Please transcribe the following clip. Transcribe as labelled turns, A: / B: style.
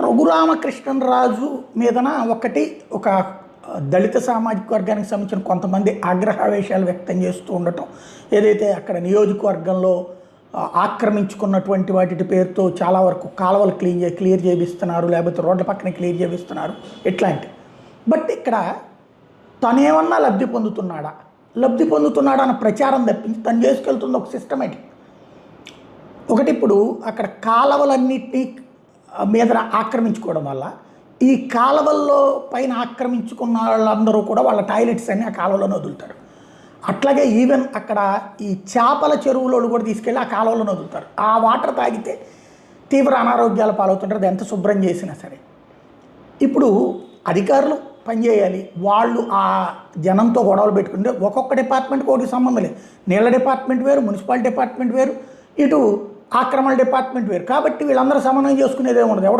A: రఘురామకృష్ణరాజు మీదన ఒక దళిత సామాజిక వర్గానికి సంబంధించిన కొంతమంది ఆగ్రహావేశాలు వ్యక్తం చేస్తూ ఉండటం, ఏదైతే అక్కడ నియోజకవర్గంలో ఆక్రమించుకున్నటువంటి వాటి పేరుతో చాలా వరకు కాలువలు క్లియర్ చేపిస్తున్నారు, లేకపోతే రోడ్ల పక్కన క్లియర్ చేపిస్తున్నారు ఇట్లాంటి. బట్ ఇక్కడ తనేమన్నా లబ్ధి పొందుతున్నాడా అన్న ప్రచారం తప్పించి తను చేసుకెళ్తుంది ఒక సిస్టమేటిక్. ఒకటి, ఇప్పుడు అక్కడ కాలువలన్నిటినీ మీద ఆక్రమించుకోవడం వల్ల ఈ కాలువల్లో పైన ఆక్రమించుకున్న వాళ్ళందరూ కూడా వాళ్ళ టాయిలెట్స్ అన్నీ ఆ కాలువలోనే వదులుతారు. అట్లాగే ఈవెన్ అక్కడ ఈ చేపల చెరువులో కూడా తీసుకెళ్ళి ఆ కాలువలోనే వదులుతారు. ఆ వాటర్ తాగితే తీవ్ర అనారోగ్యాల పాలవుతుంటారు, అది ఎంత శుభ్రం చేసినా సరే. ఇప్పుడు అధికారులు పనిచేయాలి, వాళ్ళు ఆ జనంతో గొడవలు పెట్టుకుంటే ఒక్కొక్క డిపార్ట్మెంట్కి ఒకటి సంబంధం లేదు. నీళ్ళ డిపార్ట్మెంట్ వేరు, మున్సిపల్ డిపార్ట్మెంట్ వేరు, ఇటు ఆక్రమణ డిపార్ట్మెంట్ వేరు. కాబట్టి వీళ్ళందరూ సమన్వయం చేసుకునేదే ఉండదు. ఎవరు